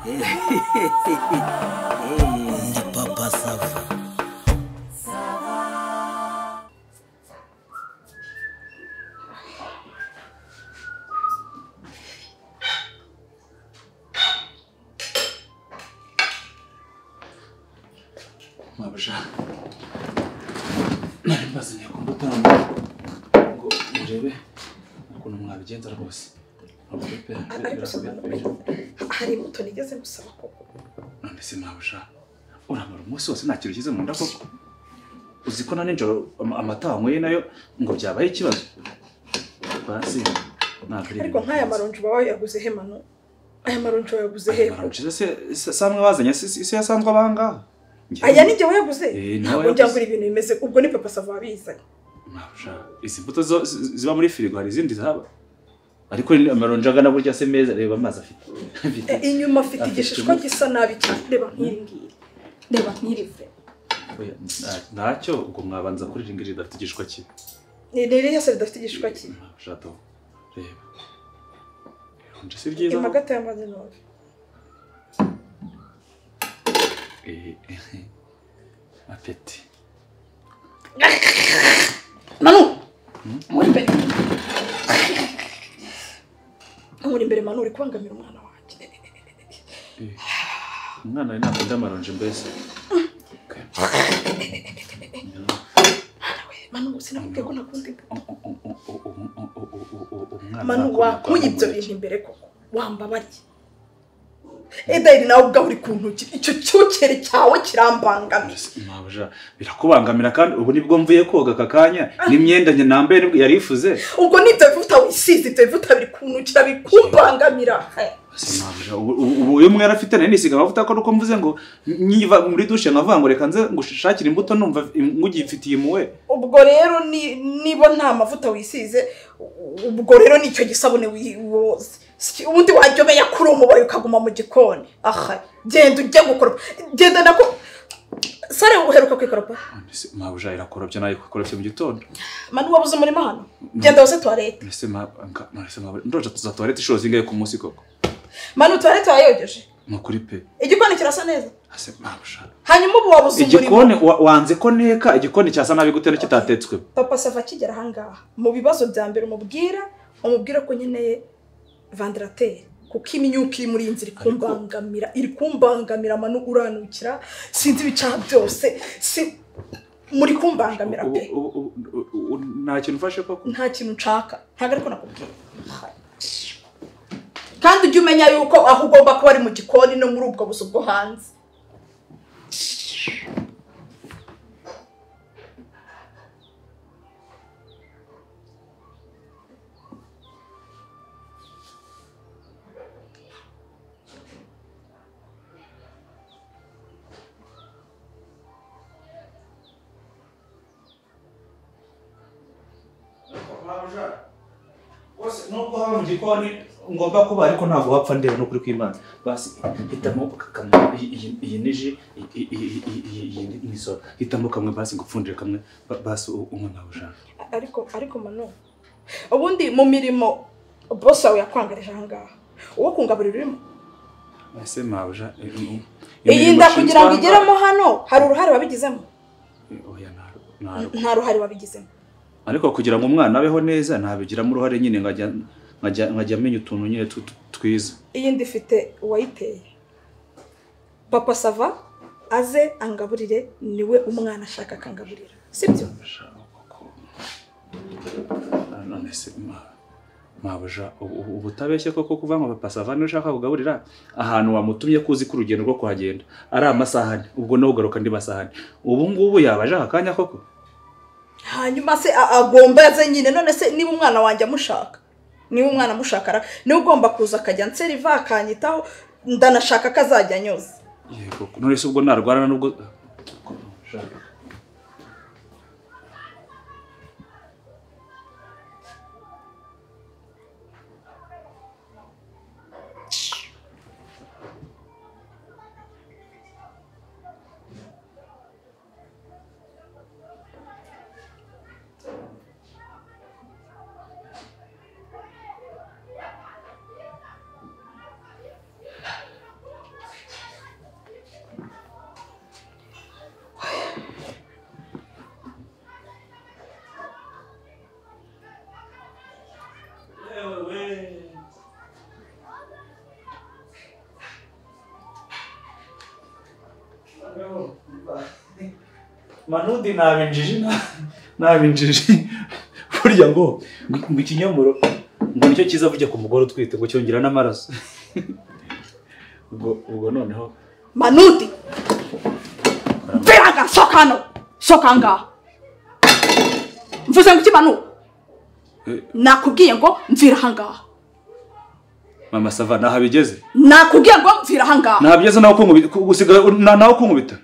Ndi Papa Sava. Mabasha. Nari mbazanye ku mbuto ngo murebe ukuntu mwabigenza rwose. Hari imbuto nigeze gusaba koko. None se Mabasha. Uramara umunsi wose nta kintu kize mu nda koko. Uzi ko na nijoro amata wanyweye nayo ngo byabaye ikibazo. Basi ariko nk'aya maronji bawe yaguze he mano? Aya maronji yaguze he? Maronji se samwe wazanye se yasanzwe abanga. Aya nijye wayaguze? Ntabwo njya ngura ibintu bimeze ubwo ni Papa Sava bizanye. Mabasha, izi mbuto ziba muri firigo hari izindi zaba. Ariko amaronji agana burya se meza reba amazi afite. Inyuma afite igishishwa gisa nabi cyane. Reba nk'iri. Reba nk'irive. Ntacyo ubwo mwabanza kuri ringiri dafite igishishwa kibi. Ni rero se dafite igishishwa kibi. Shato. Reba. Ironje si byiza. Imagata y'amazi nove. Apeti. Manu. Muri imbere Manu uri kwangamira umwana wanjye. Umwana ari nakunda amaronji mbese. Manu sinakubwiye ko nakunda Manu wakuye ibyo bintu imbere koko wambabariye. Edayiri nawe ubwa uri kuntuki icyo cyokere cyawe kirambangamira. Mabasha birakubangamira kandi ubu nibwo mvuye koga akakanya n'imyenda nye nambaye yarifuze. Ubwo nibyo bivuta wisize ibyo bivuta biri kuntukira bikumbangamira. Mabasha ubu uyu mwera afite nani nisiga amavuta ko uko mvuze ngo nyiva muri dushe nkavuga ngo reka nze ngushakira imbuto numva ngugifitiye muwe. Ubwo rero nibo nta mavuta wisize ubwo rero nicyo gisabune wiwoze. Ubundi wajyobe yakuri umubaye ukaguma mu gikoni. Aha genda ujye gukora. Genda nako sare uheruka kwikoropa. Mabasha irakorobye nayo kwikoropye mu gitondo. Manu wabuze umurimo hano. Genda wose toilette. Ndoje tuza toilette inshuro zingaye ku munsi koko. Manu toilette wayogeje. Nukuri pe. Igikoni kirasa neza. Ase Mabasha. Hanyuma ubu wabuze umurimo. Igikoni wanze ko neka igikoni cyasa nabi gute kitatetswe. Papa Sava kigera hangaha. Mu bibazo bya mbere umubwira ko nkeneye venderateur kuko imyuka iri muri inzira iri kumbangamira Manu uranukira sinzi ibicaha byose muri kumbangamira pe. Nta kintu ufashe koko? Nta kintu nshaka ntago ariko nakubwiye. Kandi ujye umenya yuko aho ugomba kuba ari mu gikoni no muri ubwo buso bwo hanze. Wose nubwo haba mu gikoni ngomba kuba ariko ntabwo wapfa ndebe no kuri kw'Imana. Basi hitamo kamwe iyi niji iyi niso hitamo kamwe basi ngupfundire kamwe basi umwe Mabasha. Ariko Manu ubundi mu mirimo boss wawe yakwangarije hangaha uwo kungaburira urimo. Ese Mabasha iyi nda kugira ngo igeramo hano hari uruhare wabigizemo. Oya nta ruhare wabigizemo. Ariko kugira ngo umwana abeho neza ntabigiramo uruhare nyine nkajya amenya utuntu nyine twiza. Iyi ndifite uwayiteye. Papa Sava aze angaburire niwe umwana ashaka kangaburira. Sibyo? None se Mabasha ubutabeshye koko kuva ngo Papa Sava niwe ushaka kugaburira ahantu wamutumye kuzi ku rugendo rwo kuhagenda ari amasahani ubwo no ugaruka ndi masahani ubu ngubu yabaje akanya koko. Hanyuma se agomba yaze nyine none se niba umwana wanjye amushaka niba umwana amushakara niwe ugomba kuza akajya nseriva akanyitaho ndanashaka kazajya nyoza. Yego none se ubwo narwarana nubwo manudi nabinjiji burya ngo ikinyomoro ngo nicyo kiza vujya ku mugore utwite ngo cyongera n'amaraso ubwo noneho manudi viraga soka ngaha mvuze ngo iki manu nakubwiye ngo mvira ahangaha mama sava naho abigeze nakubwiye ngo mvira ahangaha nabigeze naho gusiga naho kunkubita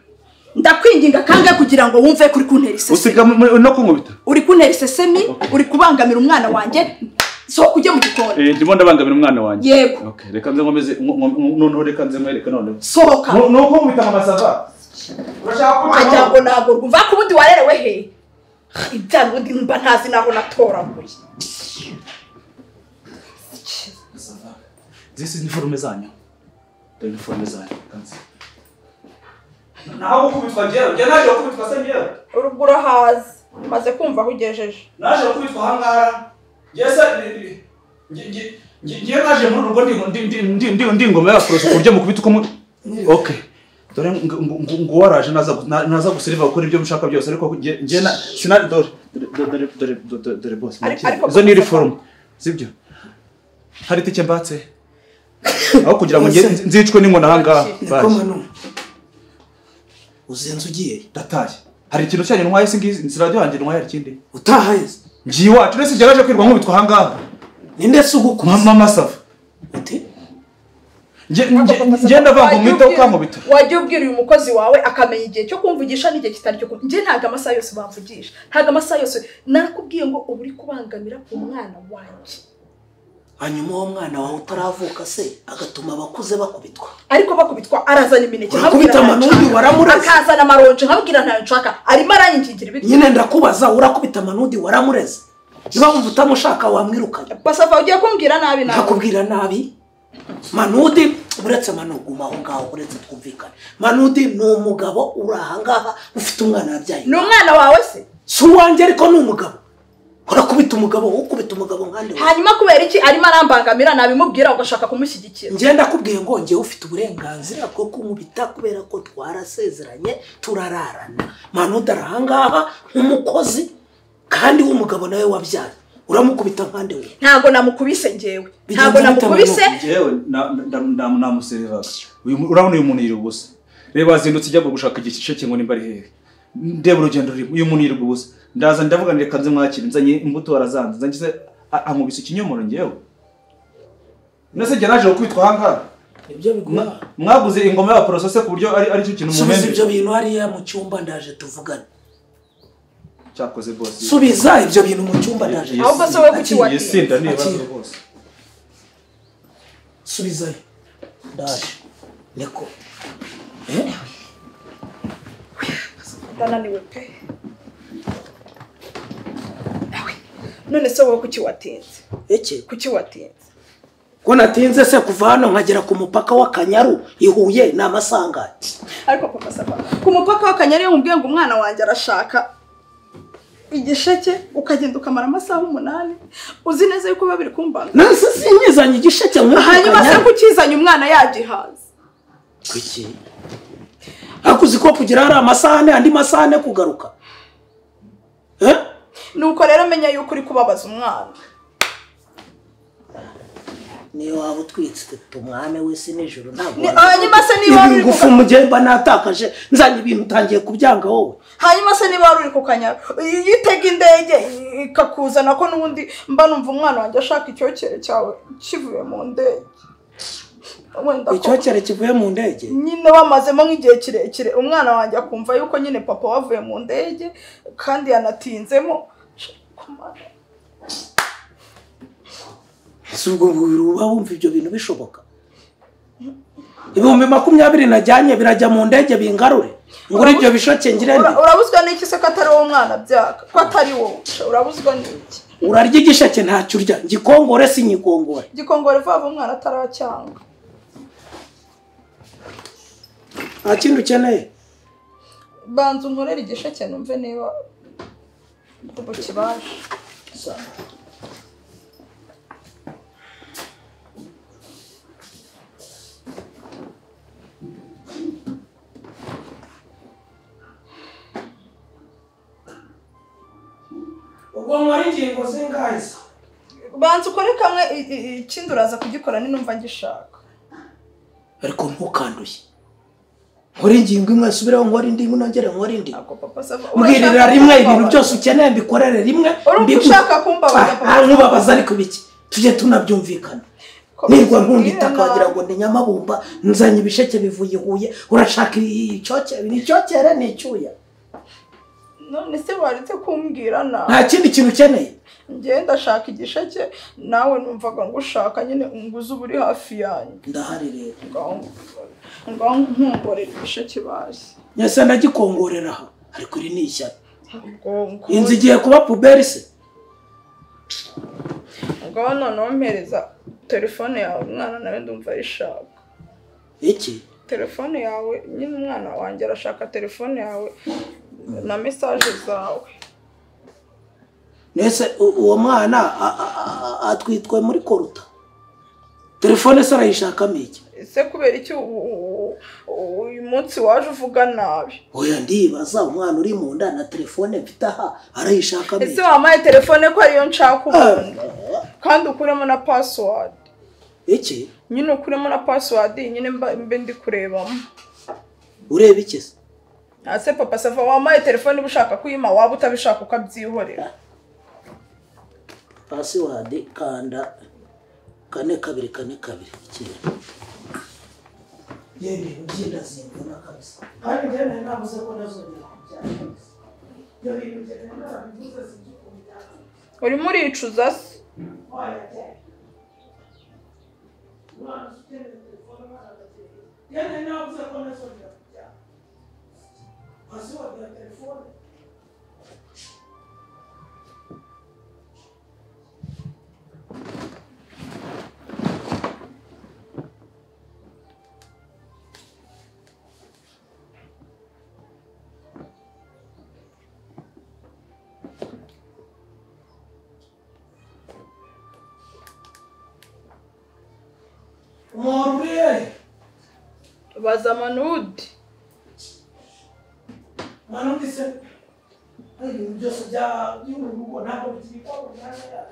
ndakwinginga kangahe kugira ngo wumve kuri kuntera isesemi usiga no kunkubita uri kuntera isesemi uri kubangamira umwana wanjye so ujye mu gikoni ndimo ndabangamira umwana wanjye yego okay reka nze nkomeze noneho reka nze mwereka noneho sohoka no kunkubita mama sava urashaka ajya ngo ntabwo rwumva ko ubundi warerewe he ibya bundi mba ntazi naho natoraguye This is uniforme zanyu. The uniforme zanyu. Kanzi. Naho kubitwa njye naje kubitwa se njye. urugura hazi maze kumva aho ugejeje Naje kubitwa hangara. Yesa ngiye naje muri rugo ndi ngoma ya frost kurya mu kubita uko okay. Dore ngo waraje naza guseriva gukora ibyo mushaka byose ariko ngiye sinari dore boss. Izo ni uniforme. Sibyo. Hari tike mbatse. Aho kugira ngo nzicwe n'ingona hangaha Komano uzenze ugiye dataye hari ikintu cyanye ntwaye singizi nziradio hanjye ntwaye ikindi utahaye ngiye wacu nese njyaje kwirwa nkubitwa hangaha ninde sugukuza mama safa ati nge ndavanga umwita ukankubita wajye ubwira uyu mukozi wawe akamenya igihe cyo kumvugisha n'igihe kitari cyo nge ntaga amasaha yose bamvugisha ntaga amasaha yose narakubwiye ngo ubu uri kubangamira umwana wanjye hanyuma uwo mwana wawe utaravuka se agatuma abakuze bakubitwa ariko bakubitwa arazana imineke nkabwira manudi waramureze akazana amaronje nkabwira ntayo nshaka arimo aranyingingira ibiti nyine ndakubaza urakubita manudi waramureze niba wumva utamushaka wamwirukanye basava ugiye kumbwira nabi nawe nakubwira nabi manudi uretse manuguma aho ngaho uretse twumvikane manudi ni umugabo uri ahangaha ufite umwana yabyaye ni umwana wawe se si uwanjye ariko ni umugabo urakubita umugabo ukubita umugabo nkande hanyuma kubera iki arimo arambangamira nabimubwira ugashaka kumushyigikira ngenda kubwiye ngo ngiye ufite uburenganzira bwo kumubita kubera ko twarasezeranye turararana manudi arahangaha nk'umukozi kandi w'umugabo nawe wabyaye uramukubita nkande we ntago namukubise ngewe ntago namukubise ngewe namuserivaga urabona uyu muntu yiri ubusa reba azindutse ijya gushaka igice kingo nimba ari hehe ndeba urugendo ruri uyu muntu yiri ubusa ndaza ndavuga nireka nze mwakira nzanye imbuto warazanze nzangize ankubise ikinyomoro ngewe nese nge naje kwitwa hanga ibyo biguma mwaguze ingoma ya process ku buryo ari cyo kintu mumenye ibyo bintu hariya mu cyumba ndaje tuvugane cyakoze boss subiza ibyo bintu mu cyumba ndaje ahubwo se we kuki wati yesinda nibazo bose subiza ndaje neko ndananiwe pe none se wowe kuki watinze kuki watinze ko natinze se kuva hano nkagera ku mupaka w'Akanyaru ihuye n'amasanganye ariko papa saba ku mupaka w'Akanyaru yumubwiye ngo umwana wanjye arashaka igisheke ukagenda ukamara amasaha 8 uzi neza yuko babiri kumbanga nase sinyizanye igisheke nk'uko hanyuma se kukizanye umwana yagihaza kuki akuzi ko kugira ari amasahane andi masahane kugaruka nuko rero menya yuko uri kubabaza umwana niyo waba utwitse tumwame wese nijoro ntabwo hanyuma se niba uri kugufu mugemba natakaje nzanye ibintu utangiye kubyanga wowe hanyuma se niba uri ku Kanyaru yitega indege ikakuzana ko nubundi mba numva umwana wanjye ashaka icyokere cyawe kivuye mu ndege icyokere kivuye mu ndege nyine wamazemo nk'igihe kirekire umwana wanjye akumva yuko nyine papa wavuye mu ndege kandi yanatinzemo ubwo uba wumva ibyo bintu bishoboka 2020 najyanye birajya mu ndege bingarure nguri ibyo bishoke ngirende urabuzwa n'iki se ko atari wowe mwana byaka ko atari wowe urabuzwa n'iki urarya igisheke ntacyo urya gikongore si nyikongore gikongore vava umwana ataracyanga nta kintu ukeneye banza unkorere igisheke numve niba ubukibasha ingingo zingahe se? banza ukore kamwe ikindi uraza kugikora ninumva ngishaka. Ariko ntukanduye. Nkore ingingo imwe subiraho nkore indi nongere nkore indi. Ako papa sava. Mbwirira rimwe ibintu byose ukeneye mbikorere rimwe. Ushaka kumbabaza papa. Nkubabaza ariko biki? Tujye tunabyumvikana. Nirwa nkunditaka wagira ngo ndi Nyamabumba nzanye ibisheke bivuye Huye urashaka icyokere n'icyuya. None se waretse kumbwira na. Nta kindi kintu ukeneye. Ngenda shaka igisheke nawe numvaga ngushaka nyine nguze uburi hafi yanyu. Ndahari rero. Ngaho nkumborera ibisheke bazi. Nyase ndagikongorera aha ariko iri ni ishyaka. Inzi igiye kuba puberi se. Ngaho noneho mpereza telefone yawe umwana nawe ndumva ayishaka. Iki? Telefone yawe nyine umwana wanjye arashaka telefone yawe na message zawe. Nese uwo mwana atwitwe muri koruta. Telefone se arayishakamo iki? Ese kubera iki uyu munsi waje uvuga nabi? Oya ndibaza umwana uri mu nda na telefone mfite aha arayishakamo iki? Ese wamaye telefone ko ariyo nshaka ubundi kandi ukuremo na password. Iki? Nyine ukuremo na password nyine mbe ndi kurebamo. Ureba iki se? Ase papa sava wamaye telefone ushaka kuyima waba utabishaka ukabyihorera. Password kanda 4242 ikira. Yeye ugenda zimbona kabisa. Kandi njye nabuze ko nazongera kubyara. Yo bintu njye nabivuze singikumira. Uri muri icuza se? Oya te. Mwana sitende telefone mwana gateye. Yeye nabuze ko nazongera kubyara. Password ya telefone. Morbe. Baza Manud. Manud se. Ai byose bya y'urugo ntabwo bitibikwa cyane ya.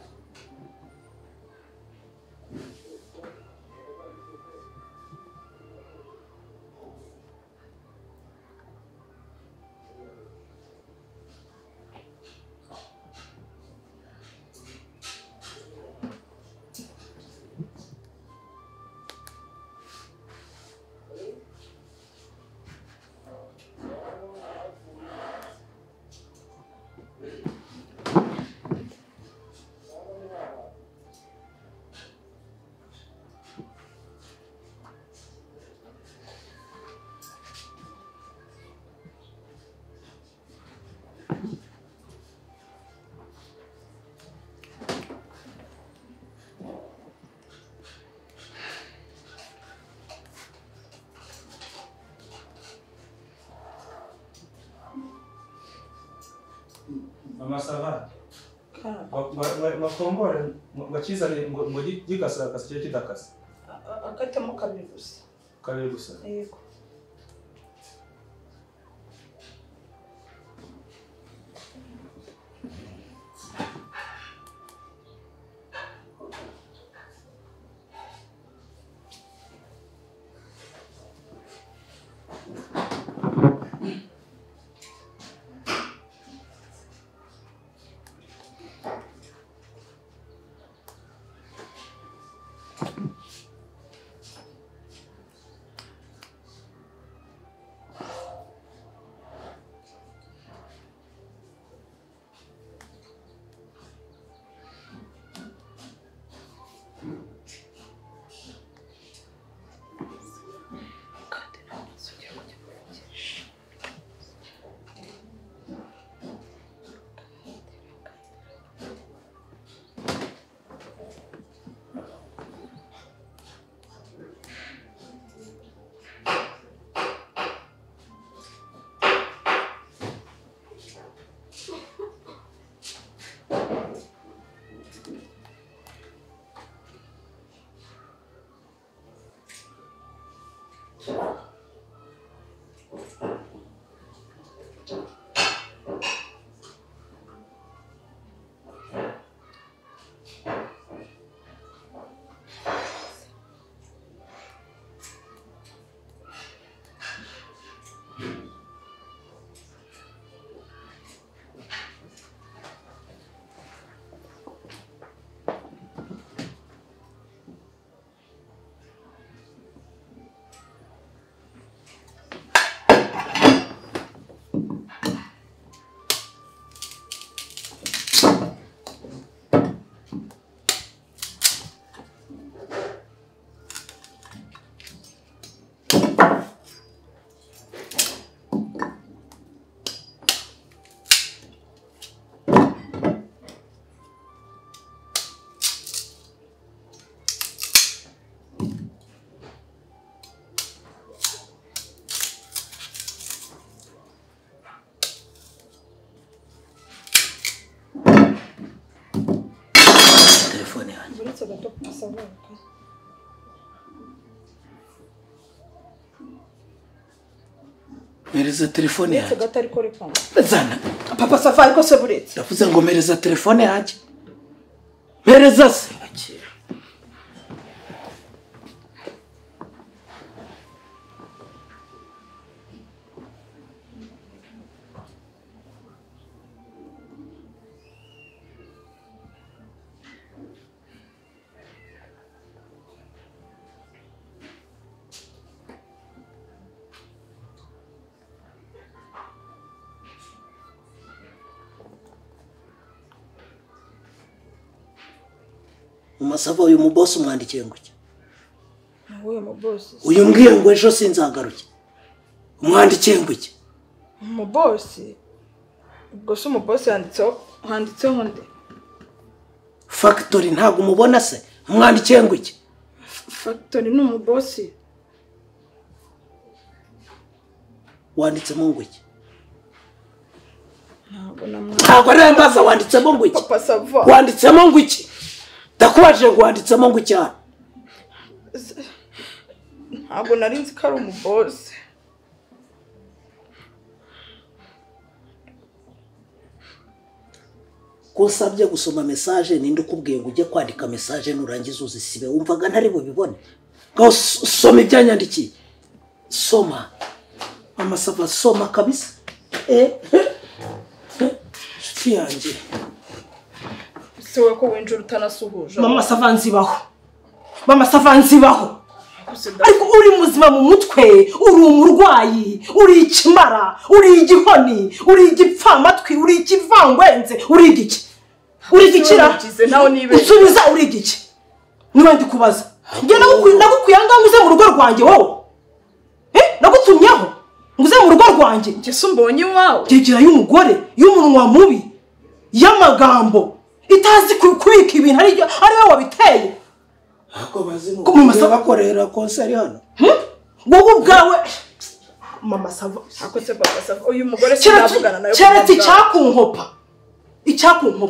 Mama sava. Bakongore ngakizane ngo gikasa kase kidakasa. Akatamo kabiri gusa. Kabiri gusa. Yego. uretse gato pasava mereza telefone uretse yanjye gato ariko reka zana papa sava ariko se buretse ndavuze ngo mereza telefone yanjye mereza se umasava uyu mubosi umwandikiye ngo iki wowe mu boss uyu mbwiye ngo ejo sinzagaruke umwandikiye ngo iki mu boss ubwo se mu boss handitseho nde factory ntabwo umubona se umwandikiye ngo iki factory ni mu boss wanditsemo ngo iki ntabwo namwe ntabwo ari mbaza wanditsemo ngo iki papa sava wanditsemo ngo iki ndakubajije ngo wanditsemo ngo cyane ntabwo nari nzi ko ari umu boss kusabye gusoma message ninde ukubwiye ngo ujye kwandika message nurangiza uzisibe wumvaga ntari bubibone ngo soma ibyanyandikiye soma amasava soma kabisa shiti yanjye siwe ko winjira utanasuhuje mama sava nzibaho ariko uri muzima mu mutwe uri umurwayi uri ikimara uri igihoni uri igipfamatwi uri ikivangwenze uri igiki uri igikira usubiza uri igiki niba ndi kubaza njye nagukwiye ngaho uze mu rugo rwanjye wowe nagutumyeho ngo uze mu rugo rwanjye njye se umbonye iwawe gegera y'umugore y'umunwa mubi y'amagambo itazi kubika ibintu ari we wabiteye ako bakorera konse ari hano wowe ubwawe mama sava ako se papa sava uyu mugore sinavugana nayo cyaretse icyakunkopa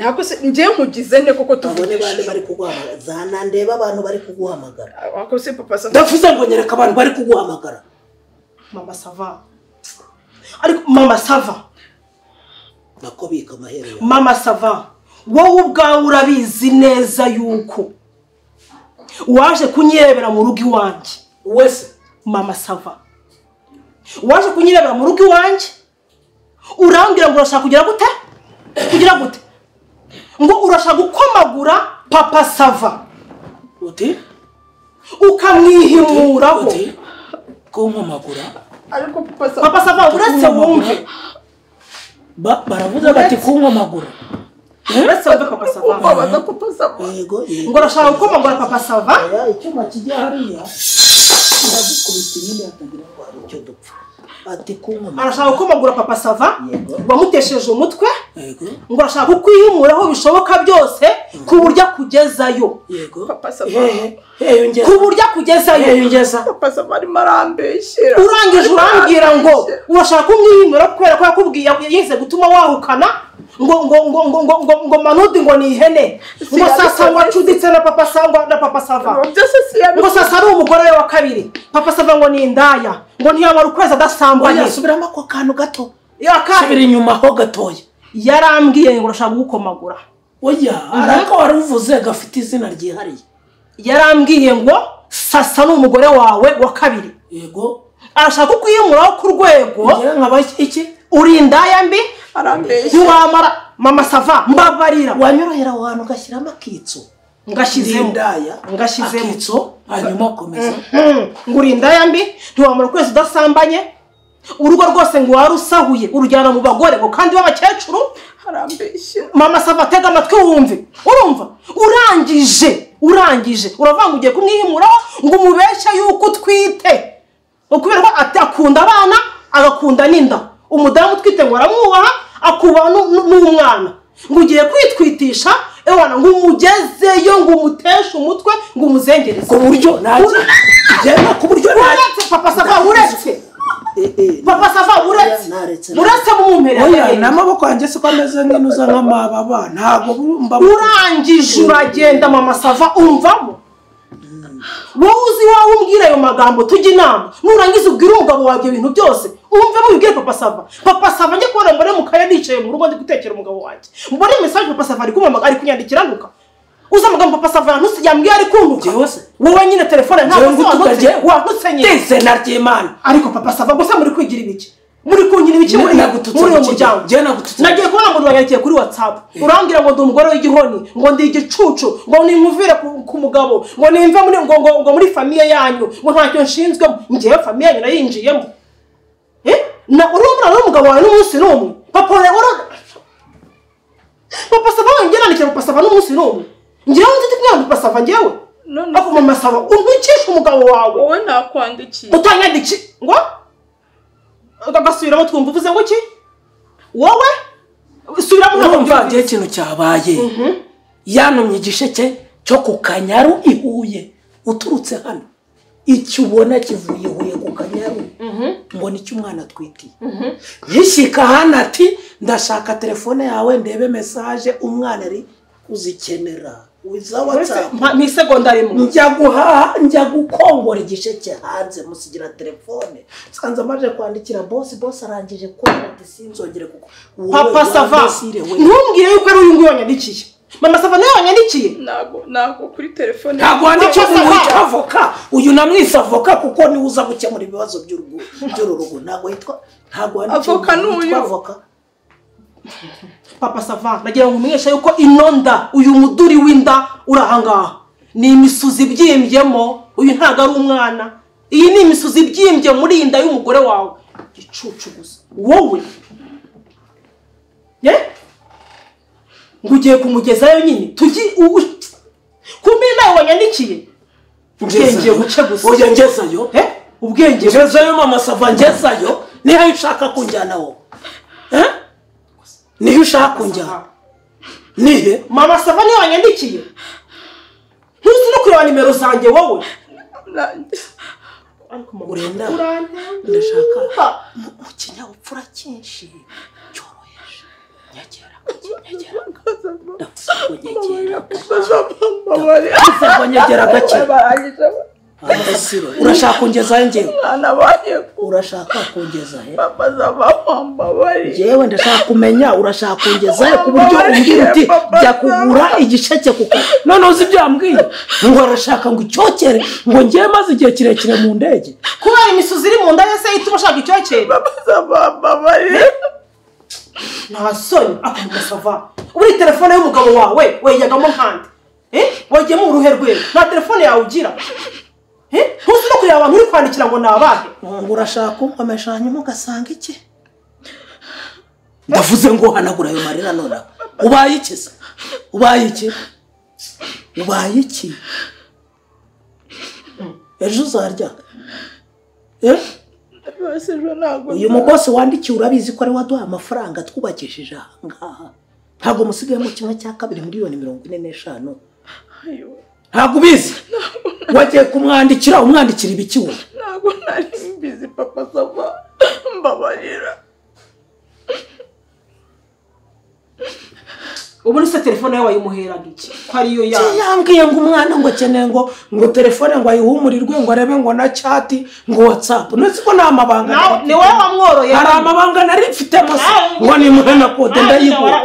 ako se njye nkugize nte koko tubone bande bari kuguhamagara zana ndeba abantu bari kuguhamagara ako se papa sava ndavuze ngo nyereka abantu bari kuguhamagara mama sava ariko mama sava nakobika amahere yawe mama sava wowe ubwawe urabizi neza yuko waje kunyirebera mu rugo iwanjye wese mama sava waje kunyirebera mu rugo iwanjye urambwira ngo urashaka kugira gute ngo urashaka gukomagura papa sava uti ukamwihimuraho kunkomagura ariko papa sava uretse wumve baravuze bati kunkomagura uretse wumve papa sava yego ngo urashaka gukomagura papa sava icyuma kijya hariya ndagukubita nyine hatagira ngo hari icyo dupfa ati kunkomagura arashaka gukomagura papa sava wamutesheje umutwe yego ngo arashaka kukwihimuraho bishoboka byose ku buryo akugezayo yego papa sava ku buryo akugezayo yongeza papa sava arimo arambeshyera urangije urambwira ngo urashaka kumwihimura kubera ko yakubwiye yize gutuma wahukana ngo manudi ngo ni ihene ngo sasa ngo acuditse na papa sava ngo sasa ari umugore we wa kabiri papa sava ngo ni indaya ngo ntiyamara ukwezi adasambanye yasubiramo ako kantu gato yakabiri subira inyuma ho gatoya yarambwiye ngo urashaka gukomagura oya ariko waruvuze gafite izina ryihariye yarambwiye ngo sasa ni umugore wawe wa kabiri yego arashaka kukwihimuraho ku rwego nkaba iki uri indaya mbi arambeshya ntiwamara mama sava mbabarira wanyorohera aho hantu ugashyiramo akitso ngashyizemo akitso hanyuma komeza ngo uri indaya mbi ntiwamara ukwezi udasambanye urugo rwose ngo warusahuye urujyana mu bagore ngo kandi b'abakecuru arambeshya mama sava tega amatwi wumve urumva urangije uravanga ugiye kumwihimuraho ngo umubeshye yuko utwite ukubera ko akunda abana agakunda n'inda umudamu utwite ngo aramwubaha akubaha n'umwana ngo ugiye kwitwitisha ewana ngo umugezeyo ngo umuteshe umutwe ngo umuzengereze ku buryo nagenda ku buryo uretse papa sava uretse papa sava uretse mu kumpera oya n'amaboko yanjye siko ameze nk'inuza nk'amababa ntabwo mba urangije uragenda mama sava umvamo wowe uzi wawe umbwira ayo magambo tujya inama nurangiza ubwira umugabo wawe ibintu byose umvemo ubwire papa sava njye kubona mbone mu kaya nicaye mu rugo ndi gutekera umugabo wanjye mbone message papa sava ari kunyandikira nduka uza amagambo papa sava yambwiye ari kuntuka wowe nyine telefone ntabwo wantutse nyine ndetse naryimana ariko papa sava gusa muri kwigira ibiki muri kunyira ibiki muri uwo muryango nagiye kubona ngo ntiwanyakiye kuri WhatsApp urambwira ngo ndi umugore w'igihoni ngo ndi igicucu ngo nimuvire ku mugabo ngo nimve muri ngo muri famiye yanyu ngo ntacyo nshinzwemo njyewe famiye yanyu nayinjiyemo urumva n'umugabo wawe n'umunsi n'umwe papa sava wongera nandikira papa sava n'umunsi n'umwe njyewe nzi kumwana papa sava njyewe ako mama sava untukisha umugabo wawe wowe nakwandikiye utanyandikiye ngo agasubiramo twumva uvuze ngo ki wowe subiramo ntabwo mvangiye ikintu cyabaye yanumye igisheke cyo ku Kanyaru i Huye uturutse hano icyo ubona kivuye i Huye ku Kanyaru ngo nicyo umwana atwitiye yishyika hano ati ndashaka telefone yawe ndebe message umwana ari uzikenera wiza WhatsApp ni segonda rimwe njya gukongora igisheke hanze musigira telefone sanza maje kwandikira boss arangije kwandika sinzongere kuko papa sava ntumbwire yuko ari uyu nguyu wanyandikiye mama sava nawe wanyandikiye ntabwo kuri telefone ntabwo wandikiye avoka uyu namwise avoka kuko ni uza gukemura ibibazo by'urugo ntabwo yitwa ntabwo wandikiye avoka n'uyu avoka papa sava nagira ngo umenyeshe yuko inonda uyu muduri w'inda urahangaha ni imisuzi ibyimbyemo uyu ntago ari umwana iyi ni imisuzi ibyimbye muri inda y'umugore wawe gicucu gusa wowe ngo ugiye kumugezayo nyine kumbe nawe wanyandikiye ubwenge buce gusa oya ngezayo ubwenge ngezayo mama sava ngezayo niyo ushaka kunjyana wowe niyo ushaka kunjyana nihe mama sava niyo wanyandikiye ntuzi no kureba nimero zanjye wowe urenda ndashaka mu kinyabupfura cyinshi cyoroheje nyegera gake urashaka kungezayo njyewe urashaka kungezayo yewe ndashaka kumenya urashaka kungezayo ku buryo umbwira uti jya kugura igisheke kuko none uzi ibyo yambwiye ngo arashaka ngo icyokere ngo ngiye maze igihe kirekire mu ndege kubera imisuzi iri mu nda yese ituma ushaka icyokere nta soni akamenya sava uri telefone y'umugabo wawe weyagamo nkandi wagiyemo uruhe rwego nta telefone yawe ugira ntuzi no kureba abantu uri kwandikira ngo ni abahe ngo urashaka kunkomesha hanyuma ugasanga iki ndavuze ngo hanagura ayo marira nonaha ubaye iki se ubaye iki ejo uzarya uyu mugosi wandikiye urabizi ko ari waduha amafaranga twubakishije ahangaha ntabwo musigaye mu 1/2 miliyoni 45 ntabwo ubizi wagiye kumwandikira umwandikira ibiki wowe ntabwo nari mbizi papa sava mbabarira ubu nise telefone yawe wayimuheraga iki ko ariyo yambwiye ngo umwana ngo akeneye ngo telefone ngo ayihumurirwe ngo arebe ngo na chat ngo WhatsApp nzi ko nta mabanga ni wowe wamworoye hari amabanga nari mfite ngo ni muhena kode ndayigura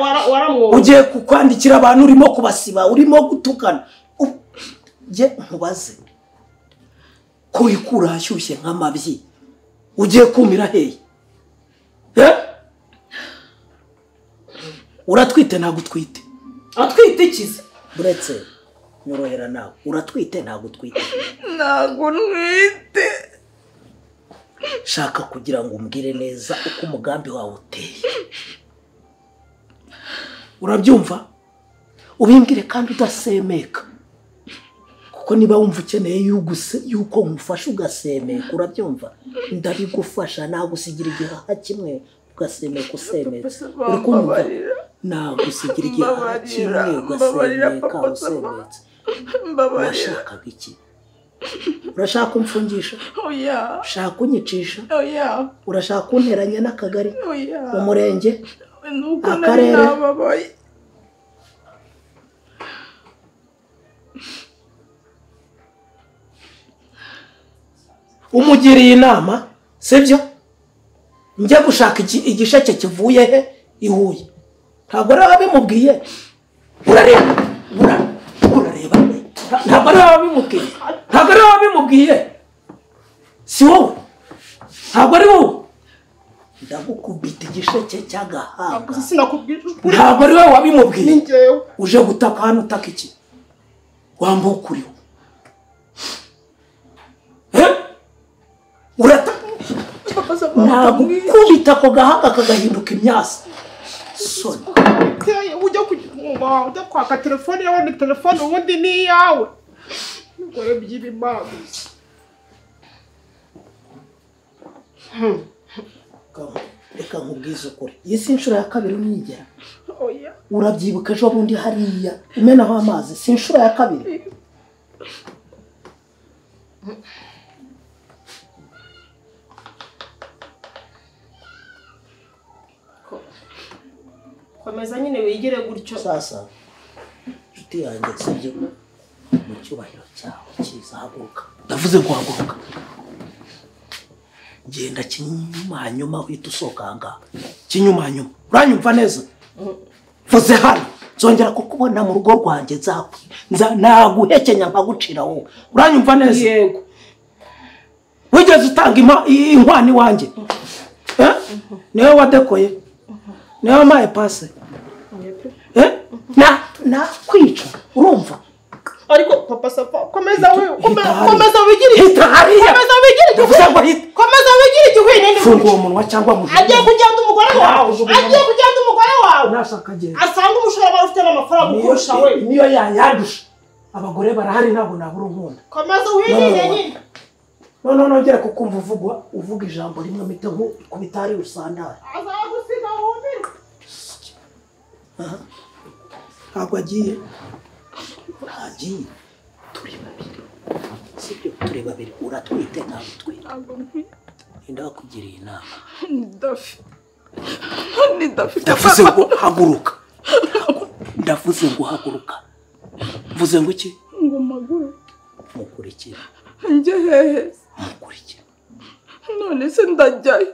ugiye kukwandikira abantu urimo kubasiba urimo gutukana je nkubaze ko ikura hashyushye nk'amabyi ugiye kumira hehe uratwite ntago utwite atwite ikize buretse nyorohera nawe uratwite ntago utwite ntago nwite shaka kugira ngo umbwire neza uko umugambi wawe uteye urabyumva ubimbwire kandi udasemeka kuko niba wumva ukeneye yuko nkufasha ugasemeka urabyumva ndabigufasha nagusigira igihaha kimwe ugasemeka usemetse uri kumva nagusigira igihaha kimwe ugasemeka usemetse washakaga iki urashaka kumfungisha oya ushaka kunyicisha oya urashaka kunteranya n'akagari oya umurenge nuko akarere. nari nababaye umugiriye inama sibyo njya gushaka igisheke kivuye he i Huye ntabwo rero wabimubwiye urareba ntabwo rero wabimubwiye si wowe ntabwo ari wowe ndagukubita igisheke cy'agahanga ntabwo ari wowe wabimubwiye uje gutaka hano utaka iki wambuka ukuriho ntabwo ukubita ako gahanga kagahinduka imyasi soni ujya kwaka telefone yawe ni telefone ubundi ni iyawe ngore by'ibimana reka nkubwize ukuri iyi si inshuro ya kabiri umwigera urabyibuka ejo bundi hariya umenaho amazi si inshuro ya kabiri komeza nyine wigire gutyo sasa inshuti yanjye sibyo mu cyubahiro cyawe cyiza haguruka ndavuze ngo haguruka genda kinyuma uhita usohoka ahangaha kinyuma uranyumva neza vuze hano nzongera kukubona mu rugo rwanjye naguhekenya nkagucira wowe uranyumva neza yego wigeze utanga inkwano iwanjye niwe wadekoye niwe wampaye pase nakwica urumva ariko papa safa komeza wigire igihwine funga uwo munwa cyangwa mujye agiye kugenda umugore wawe asanga umushahara ufite n'amafaranga ukurusha we niyo yayandusha abagore barahari ntabwo nabura unkunda komeza wirinde nyine nongera kukumva uvuga ijambo rimwe mpita nk'ubitari usandara azagusiga wumire ntabwo agiye turi babiri sibyo turi babiri uratwite ntabwo utwite nda bakugiriye inama ndavuze ngo haguruka ndavuze ngo haguruka mvuze ngo iki ngo maguru mukurikira njye hehe mukurikira none se ndajyayo